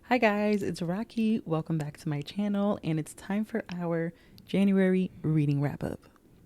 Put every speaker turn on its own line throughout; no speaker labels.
Hi guys, it's Rocky. Welcome back to my channel, and it's time for our January reading wrap up.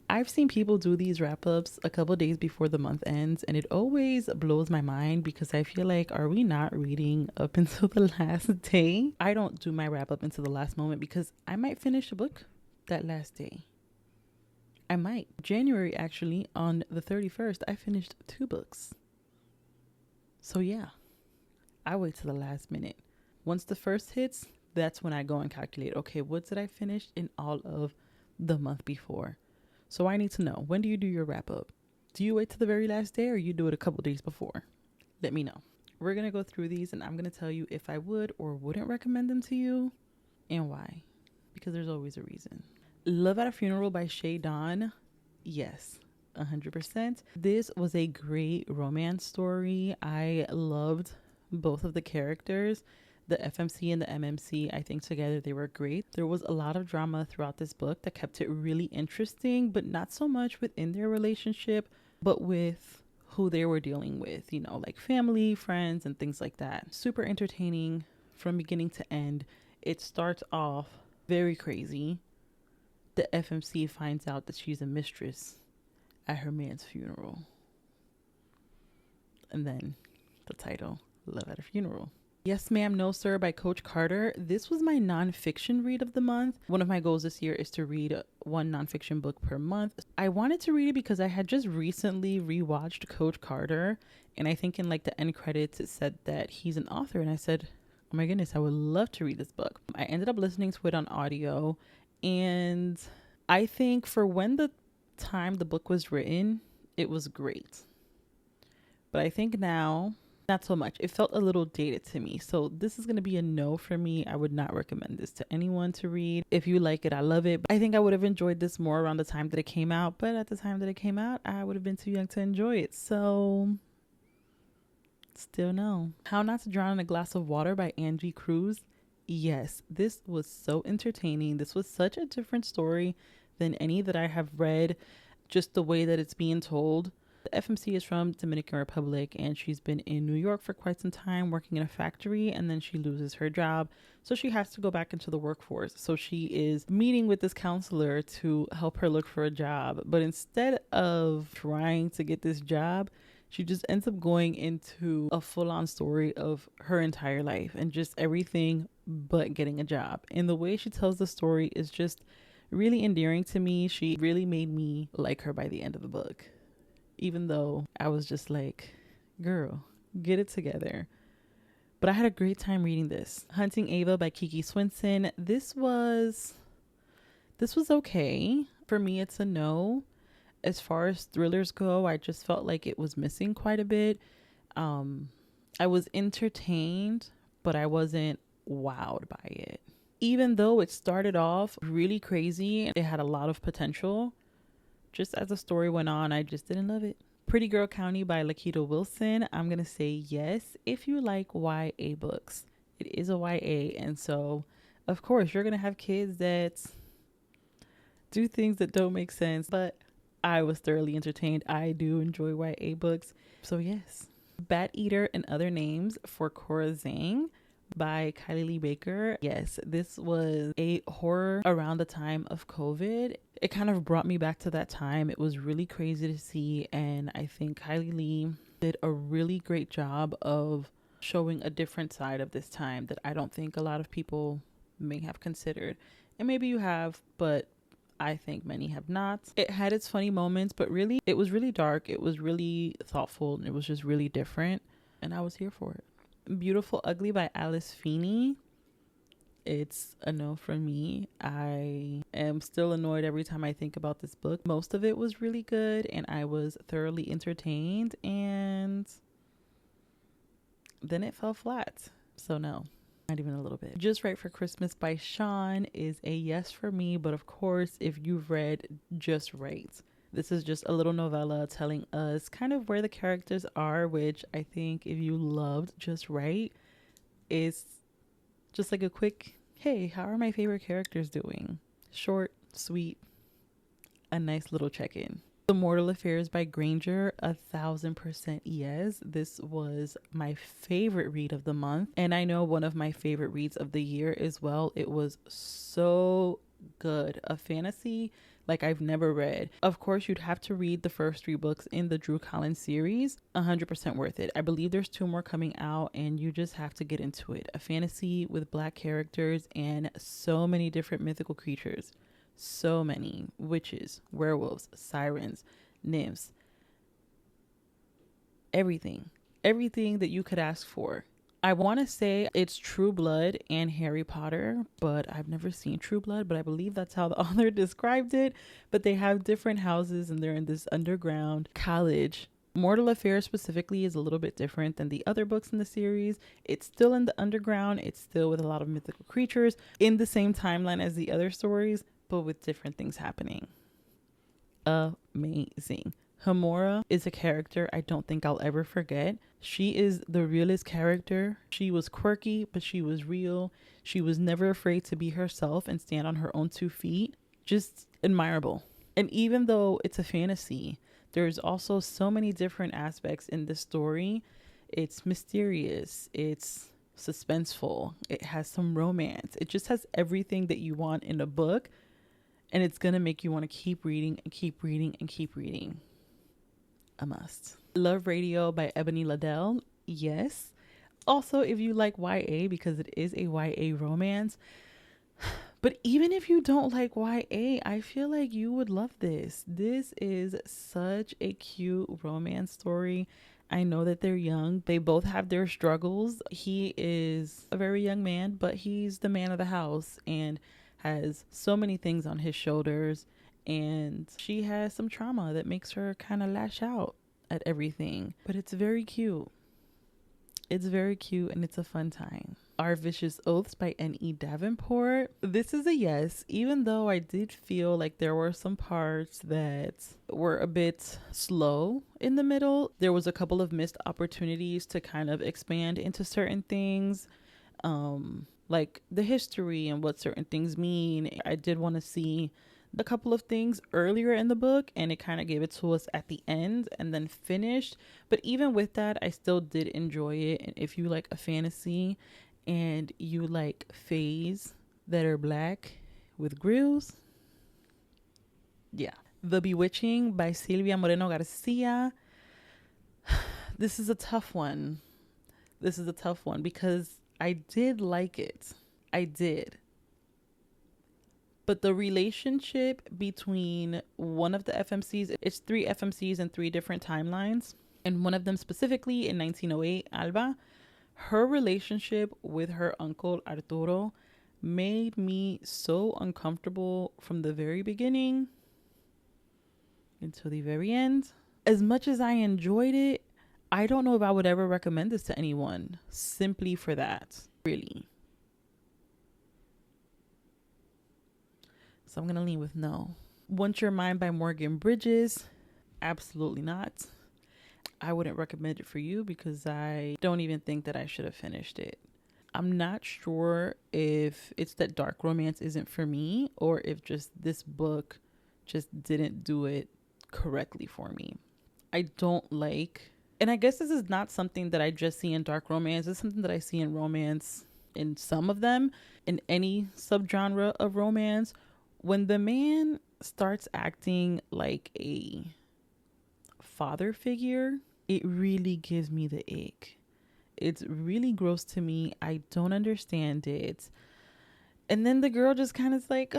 I've seen people do these wrap ups a couple days before the month ends, and it always blows my mind because I feel like, are we not reading up until the last day? I don't do my wrap up until the last moment because I might finish a book that last day. I might. January, actually, on the 31st, I finished 2 books. So yeah, I wait till the last minute. Once the first hits, that's when I go and calculate, okay, what did I finish in all of the month before? So I need to know, when do you do your wrap up? Do you wait till the very last day or you do it a couple days before? Let me know. We're going to go through these and I'm going to tell you if I would or wouldn't recommend them to you and why. Because there's always a reason. Love at a Funeral by Shay. Yes, 100%. This was a great romance story. I loved both of the characters. The FMC and the MMC, I think together they were great. There was a lot of drama throughout this book that kept it really interesting, but not so much within their relationship, but with who they were dealing with, you know, like family, friends, and things like that. Super entertaining from beginning to end. It starts off very crazy. The FMC finds out that she's a mistress at her man's funeral. And then the title, Love at a Funeral. Yes Ma'am, No Sir by Coach Carter. This was my nonfiction read of the month. One of my goals this year is to read one nonfiction book per month. I wanted to read it because I had just recently rewatched Coach Carter, and I think in like the end credits it said that he's an author, and I said, oh my goodness, I would love to read this book. I ended up listening to it on audio, and I think for when the time the book was written, it was great. But I think now, not so much. It felt a little dated to me. So this is going to be a no for me. I would not recommend this to anyone to read. If you like it, I love it. I think I would have enjoyed this more around the time that it came out. But at the time that it came out, I would have been too young to enjoy it. So still no. How Not to Drown in a Glass of Water by Angie Cruz. Yes, this was so entertaining. This was such a different story than any that I have read. Just the way that it's being told. The FMC is from Dominican Republic, and she's been in New York for quite some time working in a factory, and then she loses her job. So she has to go back into the workforce. So she is meeting with this counselor to help her look for a job. But instead of trying to get this job, she just ends up going into a full-on story of her entire life and just everything but getting a job. And the way she tells the story is just really endearing to me. She really made me like her by the end of the book. Even though I was just like, girl, get it together. But I had a great time reading this. Hunting Ava by Kiki Swinson. This was okay. For me, it's a no. As far as thrillers go, I just felt like it was missing quite a bit. I was entertained, but I wasn't wowed by it. Even though it started off really crazy, it had a lot of potential. Just as the story went on, I just didn't love it. Pretty Girl County by Lakita Wilson. I'm going to say yes if you like YA books. It is a YA, and so, of course, you're going to have kids that do things that don't make sense, but I was thoroughly entertained. I do enjoy YA books, so yes. Bat Eater and Other Names for Cora Zeng by Kylie Baker. Yes, this was a horror around the time of COVID. It kind of brought me back to that time. It was really crazy to see, and I think Kylie did a really great job of showing a different side of this time that I don't think a lot of people may have considered. And maybe you have, but I think many have not. It had its funny moments, but really, it was really dark. It was really thoughtful, and it was just really different, and I was here for it. Beautiful Ugly by Alice Feeney. It's a no from me. I am still annoyed every time I think about this book. Most of it was really good, and I was thoroughly entertained, and then it fell flat. So no, not even a little bit. Just Right for Christmas by Shon is a yes for me, but of course, if you've read Just Right, this is just a little novella telling us kind of where the characters are, which I think if you loved Just Right, is just like a quick, hey, how are my favorite characters doing? Short, sweet, a nice little check-in. The Mortal Affairs by Granger, 1000% yes. This was my favorite read of the month, and I know one of my favorite reads of the year as well. It was so good. A fantasy like I've never read. Of course, you'd have to read the first 3 books in the Drew Collins series. 100% worth it. I believe there's 2 more coming out, and you just have to get into it. A fantasy with Black characters and so many different mythical creatures. So many witches, werewolves, sirens, nymphs, everything that you could ask for. I want to say it's True Blood and Harry Potter, but I've never seen True Blood, but I believe that's how the author described it. But they have different houses and they're in this underground college. Mortal Affairs specifically is a little bit different than the other books in the series. It's still in the underground. It's still with a lot of mythical creatures in the same timeline as the other stories, but with different things happening. Amazing. Hamora is a character I don't think I'll ever forget. She is the realest character. She was quirky, but she was real. She was never afraid to be herself and stand on her own 2 feet. Just admirable. And even though it's a fantasy, there's also so many different aspects in this story. It's mysterious. It's suspenseful. It has some romance. It just has everything that you want in a book. And it's going to make you want to keep reading and keep reading and keep reading. A must. Love Radio by Ebony LaDelle. Yes. Also, if you like YA, because it is a YA romance. But even if you don't like YA, I feel like you would love this. This is such a cute romance story. I know that they're young. They both have their struggles. He is a very young man, but he's the man of the house and has so many things on his shoulders, and she has some trauma that makes her kind of lash out at everything. But it's very cute. It's very cute and it's a fun time. Our Vicious Oaths by N.E. Davenport. This is a yes, even though I did feel like there were some parts that were a bit slow in the middle. There was a couple of missed opportunities to kind of expand into certain things. Like the history and what certain things mean. I did want to see a couple of things earlier in the book, and it kind of gave it to us at the end and then finished. But even with that, I still did enjoy it. And if you like a fantasy and you like fays that are Black with grills, yeah. The Bewitching by Silvia Moreno-Garcia. This is a tough one. Because I did like it. I did. But the relationship between one of the FMCs, it's 3 FMCs and 3 different timelines. And one of them specifically in 1908, Alba, her relationship with her uncle Arturo made me so uncomfortable from the very beginning until the very end. As much as I enjoyed it, I don't know if I would ever recommend this to anyone simply for that, really. So I'm going to lean with no. Want Your Mind by Morgan Bridges? Absolutely not. I wouldn't recommend it for you because I don't even think that I should have finished it. I'm not sure if it's that dark romance isn't for me or if just this book just didn't do it correctly for me. I don't like... And I guess this is not something that I just see in dark romance. It's something that I see in romance, in some of them, in any subgenre of romance. When the man starts acting like a father figure, it really gives me the ick. It's really gross to me. I don't understand it. And then the girl just kind of like,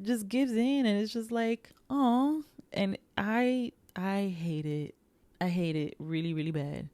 just gives in, and it's just like, oh. And I hate it. I hate it really, really bad.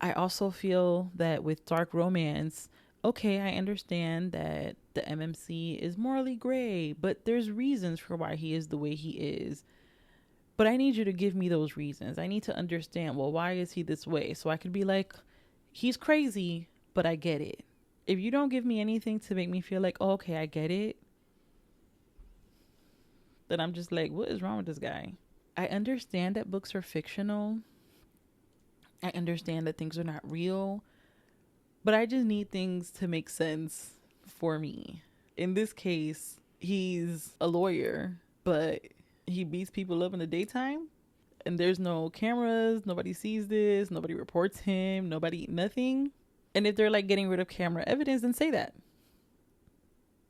I also feel that with dark romance, okay, I understand that the MMC is morally gray, but there's reasons for why he is the way he is. But I need you to give me those reasons. I need to understand, well, why is he this way? So I could be like, he's crazy, but I get it. If you don't give me anything to make me feel like, oh, okay, I get it, then I'm just like, what is wrong with this guy? I understand that books are fictional. I understand that things are not real. But I just need things to make sense for me. In this case, he's a lawyer, but he beats people up in the daytime. and there's no cameras, nobody sees this, nobody reports him, nothing. And if they're like getting rid of camera evidence, then say that.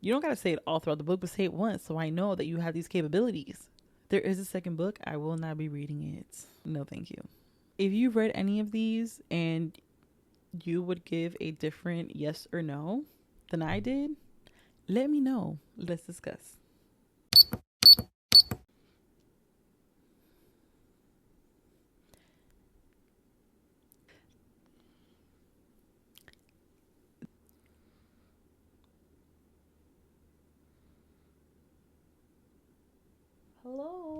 You don't gotta say it all throughout the book, but say it once so I know that you have these capabilities. There is a second book. I will not be reading it. No, thank you. If you've read any of these and you would give a different yes or no than I did, let me know. Let's discuss. Hello.